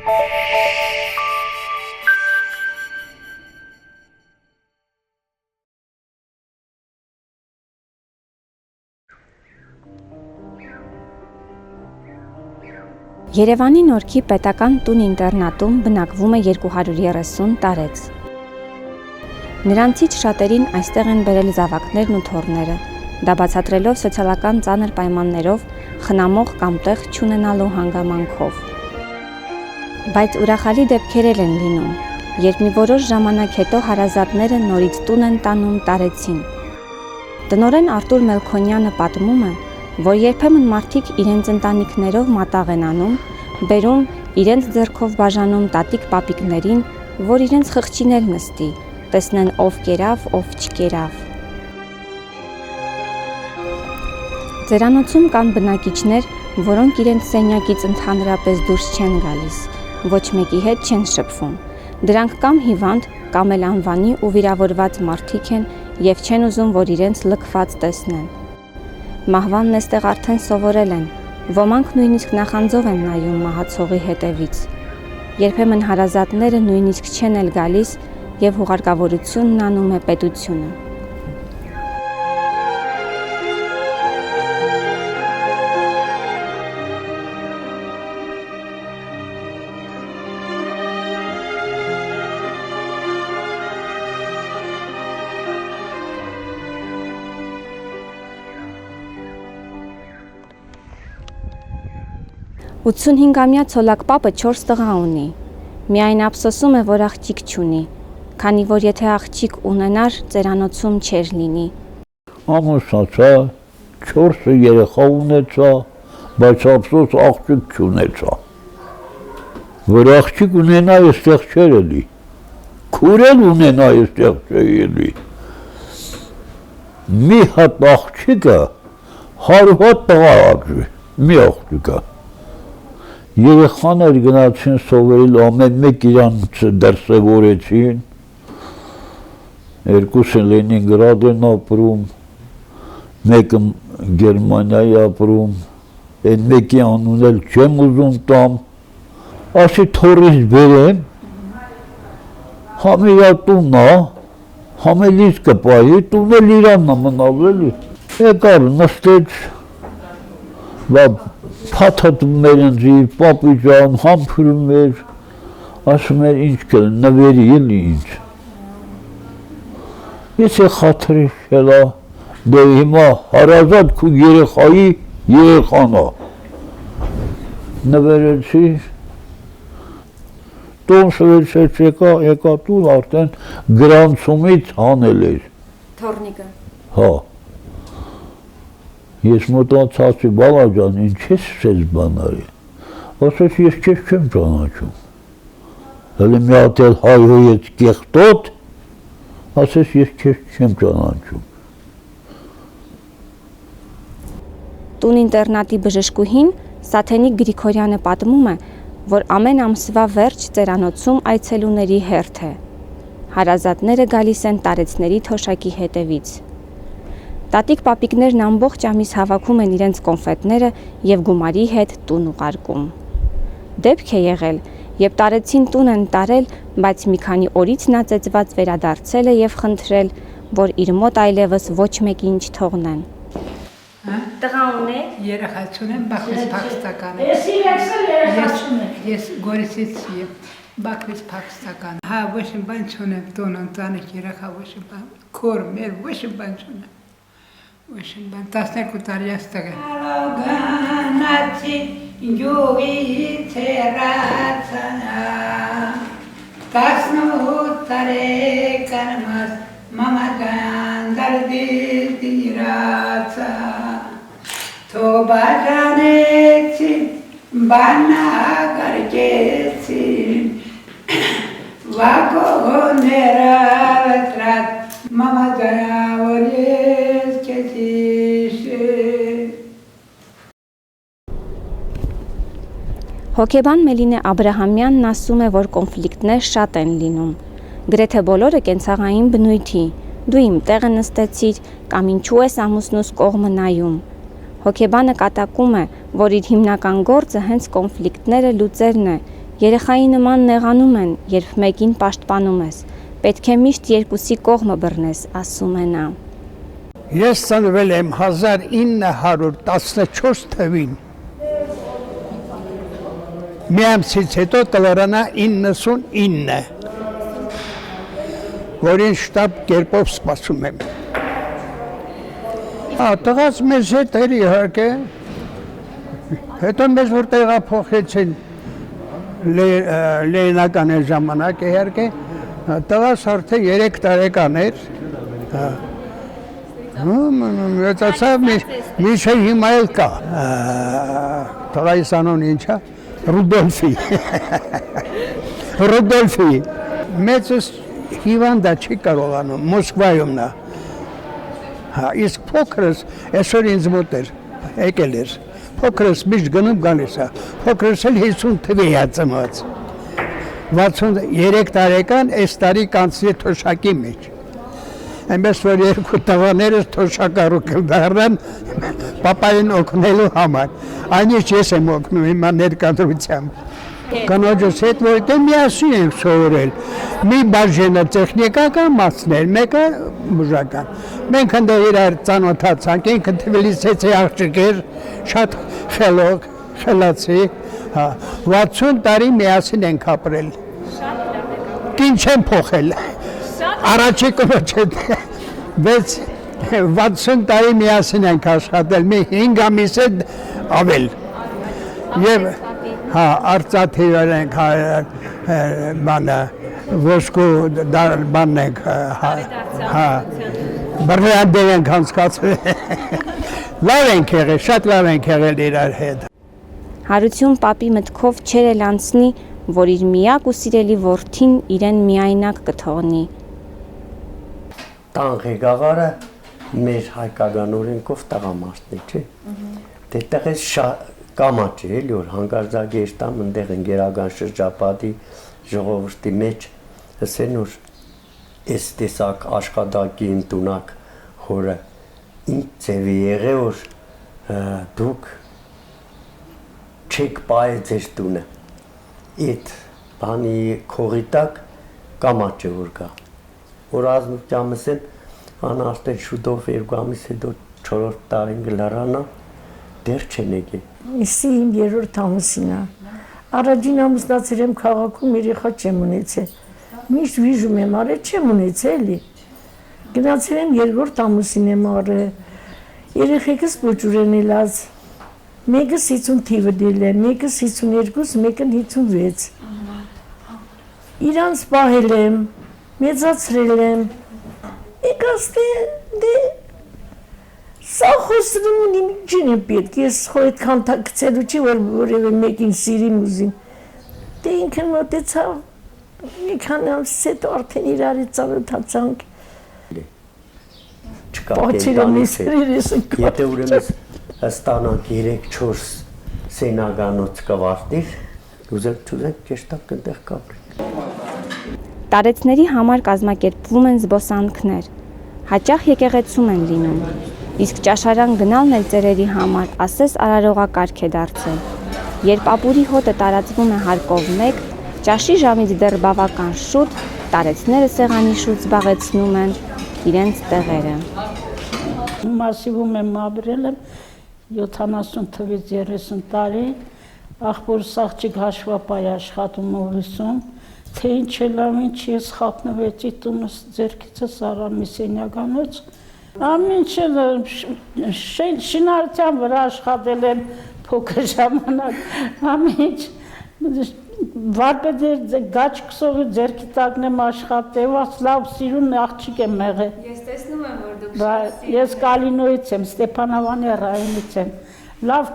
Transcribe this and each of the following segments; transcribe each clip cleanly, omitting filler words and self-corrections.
Երևանի Նորքի պետական տուն-ինտերնատում բնակվում է 230 տարեց։ Նրանցից շատերին այստեղ են բերել զավակներն ու թոռները, դա բացատրելով սոցիալական ծանր պայմաններով, խնամող կամ տեղ չունենալու հանգամանքով։ Բայց ուրախալի դեպքեր են լինում, երբ մի որոշ ժամանակ հետո հարազատները նորից տուն են տանում տարեցին։ Տնօրեն Արտուր Մելքոնյանը պատմում է, որ երբեմն մարդիկ իրենց ընտանիքներով մատաղ են անում, բերում իրենց ձեռքով բաժանում տատիկ-պապիկներին, որ իրենց խղճիներ նստի, տեսնեն ով կերավ, ով չկերավ։ Ձերանոցում կան բնակիչներ, որոնք իրենց սենյակից ընդհանրապես դուրս չեն գալիս, ոչ մեկի հետ չեն շփվում։ Դրանք կամ հիվանդ, կամ էլ անվանի ու վիրավորված մարդիկ են և չեն ուզում, որ իրենց լքված տեսնեն։ Մահվանն էստեղ արդեն սովորել են, ոմանք նույնիսկ նախանձով են նայում մահացողի հետևից։ Երբեմն հարազատները նույնիսկ չեն էլ գալիս և հուղարկավորությունն անում է պետությունը։ Ութսունհինգամյա Ցոլակ պապը 4 տղա ունի, միայն ափսոսում է, որ աղջիկ չունի, քանի որ եթե աղջիկ ունենար, ծերանոցում չէր լինի։ Ամուսնացա, 4 երեխա ունեցա, բայց ափսոս աղջիկ չունեցա։ Որ աղջիկ ունենա, այստեղ չէր էլի, քուրել ունենա, այստեղ չէր էլի։ Մի հատ աղջիկը 100 հատ տղա աղջի, մի աղջիկը։ Երեխաներ գնացին սովորել, ամեն մեկ իրանց դրսևորեցին, երկուսը Լենինգրադ են ապրում, մեկը Գերմանիայի ապրում, այն մեկի անուն էլ չեմ ուզում տամ, ասի թորից բերեմ, համ իրա տունն է, համ էլ ինձ կպահի, տուն էլ իրանն է մնալ էլի։ Եկար նստեց, փաթաթում էր ինձի, պապի ջան, համբուրում էր, ասում էր ինչ կել, նվերի էլի ինձ։ Ես խաթրի շելա, դե հիմա հարազատ քու երեխայի երեխան է։ Նվերեցի, տուն շվեցեց եկա տուն, արդեն գրանցումից հանել էր։ Թորնիկը։ Հա։ Ես մոտացացի, բալա ջան, ինչ ես սեզ բանարի, ասեց ես քեզ չեմ ճանաչում, հələ մի հատ էլ հայհոյեց կեղտոտ, ասեց ես քեզ չեմ ճանաչում։ Տուն-ինտերնատի բժշկուհին Սաթենիկ Գրիգորյանը պատմում է, որ ամեն ամսվա վերջ ծերանոցում այցելուների հերթ է։ Հարազատները գալիս են տարեցների թոշակի հետևից։ Տատիկ-պապիկներն ամբողջ ամիս հավաքում են իրենց կոնֆետները և գումարի հետ տուն ուղարկում։ Դեպք է եղել, երբ տարեցին տուն են տարել, բայց մի քանի օրից նա ծեծված վերադարձել է և խնդրել, որ իր մոտ այլևս ոչ մեկին չթողնեն։ Տղա ունեք։ Երեխա չունեմ, Բաքվից Փախստական եմ։ Ես երեխա չունեմ։ Ես Գորիսից եմ, Բաքվից Փախստական։ Հա, ոչ մի բան չունեմ, տուն ընտանիք երեխա ոչ մի բան, քոր մեր ոչ մի բան չունեմ։ Ոչ մի բան, 12 տարի աստեղ եմ։ Ալոգանացի յուղից հեռացա, 18 տարեկան մաս մամական դարդից իրացա, թոբաժանեցին, բանագարկեցին, վագոները վտրատ, մամա ջանավոր ես Հոգեբան Մելինե Աբրահամյանն ասում է, որ կոնֆլիկտներ շատ են լինում։ Գրեթե բոլորը կենցաղային բնույթի, դու իմ տեղը նստեցիր կամ ինչու ես ամուսնուս կողմը նայում։ Հոգեբանը կատակում է, որ իր հիմնական գործը հենց կոնֆլիկտները լուծելն է Երեխայի նման նեղանում են, երբ մեկին պաշտպանում ես։ Պետք է միշտ երկուսի կողմը բռնես, ասում է նա։ Ես ծնվել եմ 1914 թվին։ Մի ամսից հետո կլորանա 99, որին շտապ կերպով սպասում եմ։ Տղաս մեզ հետ էր իհարկե, հետո մեզ որ տեղափոխեցին Լենինական ժամանակ իհարկե, տղաս արդեն 3 տարեկան էր, մեծացավ միշտ հիմա էլ կա, տղայիս անուն ինչ է, Ռուդոլֆի, մեծս հիվանդա չի կարողանում, Մոսկվայում նա, իսկ փոքրս այսօր ինձ մոտ էր, եկել էր, փոքրս միշտ գնում գալիս է, փոքրս էլ 50 թվի է ծնված, 63 տարեկան այս տարի կանցրի թոշակի մեջ, այնպես որ երկու տղաներս թոշակառուկ դառան պապային օգնելու համար, այնիշ ես եմ օգնում հիմա ներկայությամբ, կնոջս հետ որտեղ միասին ենք սովորել, մի բաժինը տեխնիկական մասներ, մեկը բուժական, մենք հնդը իրար ծանոթացանք, ինքը Թբիլիսիցի աղջիկ էր, շատ խելոք, խելացի, 60 տարի միասին ենք ապրել, կին չեմ փոխել, առաջի կնոջ հետ, բայց 60 տարի միասին ենք աշխատել, մի 5 ամիս է ավել, և արծաթի վեր ենք, ոսկու բանն ենք, բրնադեր ենք հանցկացվել, լավ ենք եղել, շատ լավ ենք եղել իրար հետ։ Հարություն պապի մտքով չեր էլ անցնի, որ իր միակ ու սիրելի որդին իրեն միայնակ կթողնի։ Տան ղեկավարը մեր հայկական օրենքով տղամարդն է, չէ։ Դե տեղես կամաչ է, էլի որ հանկարծագեշտամ ընդեղ ընկերական շրջապատի ժողովրդի մեջ հսեն որ այս տեսակ աշխատակի ընդունակ հորը ինչ ձևի եղե որ դուք չեք պայել ձեր տունը, իդ բանի քողի տակ կամաչ է որ կա, որ ազնուկյամս են անաստեն շուտով 2 ամիս հետո 4-րդ տարին գլարանա, դեր չեն եկե։ Իսի իմ 3-րդ ամուսին է, առաջին ամուսնացել եմ քաղաքում երեխա չեմ ունեցել, միշտ վիժում եմ արել չեմ ունեցել էլի, գնացել եմ 2-րդ ամուսին եմ արել, երեխեքս բուջուր են ելած, մեկս 50 թիվը դել է, մեկս 52, մեկն 56, իրանց պահել եմ, մեծացրել եմ, եկած դե սա խոսրում ունիմ ջին եմ պետք, ես խոյտքան կցելու չի, որ որևէ մեկին սիրիմ ուզիմ, դե ինքն մոտեցավ, մի քանի ամսից հետո արդեն իրարի ծանոթացանք, եթե ուրեմն ստանանք 3-4 սենագանոց կվարտիր, ուզենք ճեշտակ կնդեղ կապրենք։ Տարեցների համար կազմակերպվում են զբոսանքներ, հաճախ եկեղեցում են լինում, իսկ ճաշարան գնալն էլ ծերերի համար ասես արարողակարգ է դարձել։ Երբ ապուրի հոտը տարածվում է հարկով 1, ճաշի ժամից դեռ բավական շուտ տարեցները սեղանի շուրջ զբաղեցնում են իրենց տեղերը։ Մասիվում եմ ապրել եմ 70 թվից 30 տարի, աղբորս աղջիկ հաշվապայ աշխատում Մովիսում, թե ինչ է լավ, ինչ ես խապնվեցի տունս ձերքիցս առամի սենյականոց, ամեն շինարարության վրա աշխատել եմ փոքր ժամանակ, ամեն ինչ վարպետեր գաչ կսողի ձերքի տակն եմ աշխատել, լավ սիրուն աղջիկ եմ եղել։ Ես տեսնում եմ, որ դուք Ես Կալինոյից եմ, Ստեփանավանի ռայոնից եմ, լավ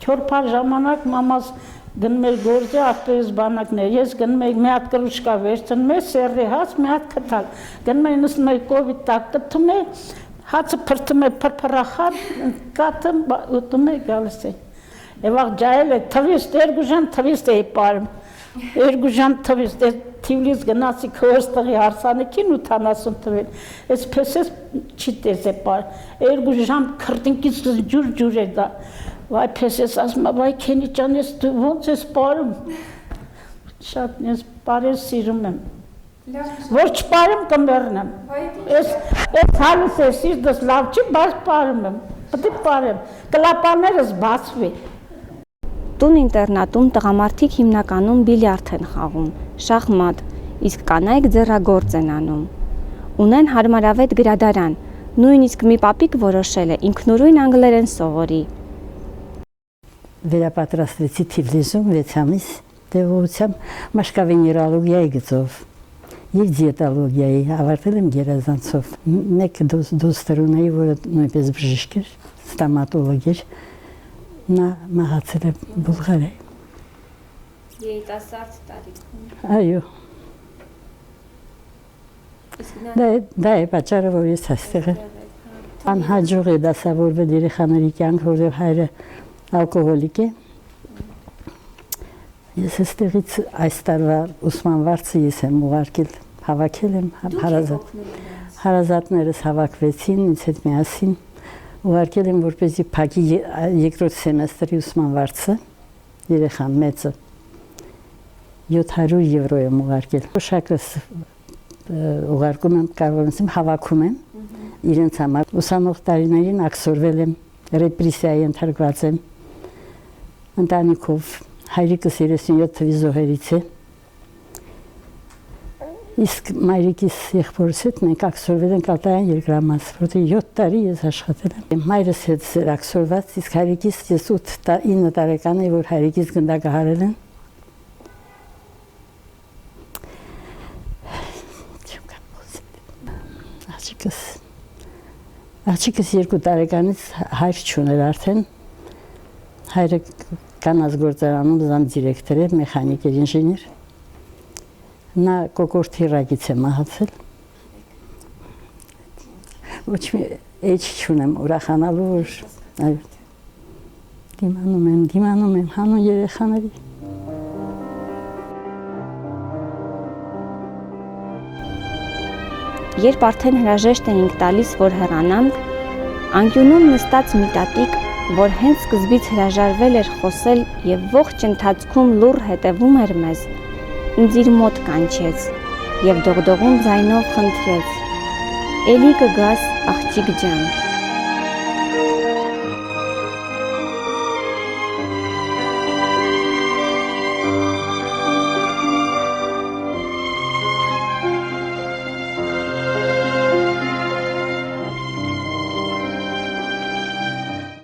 քյորփար ժամանակ մամաս գնում էր գործի աղբերս բանակներ, ես գնում էի մի հատ կրուշկա վերցնում էի, սեռի հաց, մի հատ կտալ, գնում էի նստում էի կովի տակ կտում էի, հացը փրթում էի փրփրախար, կատում, ուտում էի գալիս էի, և աղ ջայել է թվիստ, 2 ժամ թվիստ էի պարում, 2 ժամ թվիստ, Թիվլիս գնացի քորս տղի հարսանեկին 80 թվել, ես պես ես չի տես է պար, 2 ժամ քրտնքից ջուր է դա, վայ պես ես ասում, վայ քենի ճան ես դու ոնց ես պարում, Շատ ես բարես սիրում եմ։ Որ չպարեմ կմեռնեմ։ Այս հալիս է սիրտս լավ չի, բայց պարում եմ։ Պետք է պարեմ։ Կլապաներս բացվի։ Տուն ինտերնատում տղամարդիկ հիմնականում բիլիարդ են խաղում, շախմատ, իսկ կանայք ձեռագործ են անում։ Ունեն հարմարավետ գրադարան, նույնիսկ մի պապիկ որոշել է ինքնուրույն անգլերեն սովորի։ Վերապատրաստվեցի Թիֆլիսում 6 ամիս տևողությամբ մաշկավեներալոգիայի գծով և դիետալոգիայի, ավարտել եմ գերազանցով։ Մեկ դոստր ունեի, որը նույնպես բժիշկ էր, ստամատոլոգ էր, նա մահացել է Բուլղարիայում։ Երիտասարդ տարիքում։ Այո։ Դա է պատճառը, որ ես այստեղ եմ։ Անհաջող է դասավորվել երեխաների կյանք, որովհետև հայրը ալկոհոլիկ է։ Ես այստեղից այս տարվա ուսման վարձը ես եմ ուղարկել, հավաքել եմ, հարազատներս հավաքվեցին, ինձ հետ միասին ուղարկել եմ, որպեսզի փակի երկրորդ սեմեստրի ուսման վարձը, երեխան մեծը 700 եվրո եմ ուղարկել։ Շակրս ուղարկում եմ, կարող եմ հավաքում եմ իրենց համար։ Ուսանող տարիներին աքսորվել եմ, ռեպրեսիայի ենթարկված եմ, ընտանիքով, հայրիկս 37 թվի զոհերից է, իսկ մայրիկիս եղբորս հետ մենք աքսորվել ենք Ալտայան երկրամաս, որտեղ 7 տարի ես աշխատել եմ։ Մայրս հետ աքսորված, իսկ հայրիկիս ես 9 տարեկան էի, որ հայրիկիս գնդակահարել են։ Աղջիկս 2 տարեկանից հայր չուներ արդեն, հայրը կանանց գործարանում զամդիրեկտոր էր, մեխանիկ էր, ինժեներ։ Նա կոկորդի ռակից է մահացել։ Ոչ մի էջ չունեմ ուրախանալու, որ դիմանում եմ հանուն երեխաների։ Երբ արդեն հրաժեշտ էինք տալիս, որ հեռանանք, անկյունում նստած մի տատիկ, որ հենց սկզբից հրաժարվել էր խոսել և ողջ ընթացքում լուռ հետևում էր մեզ, ինձ իր մոտ կանչեց և դողդողուն ձայնով խնդրեց. «Էլի կգաս, աղջիկ ջան»։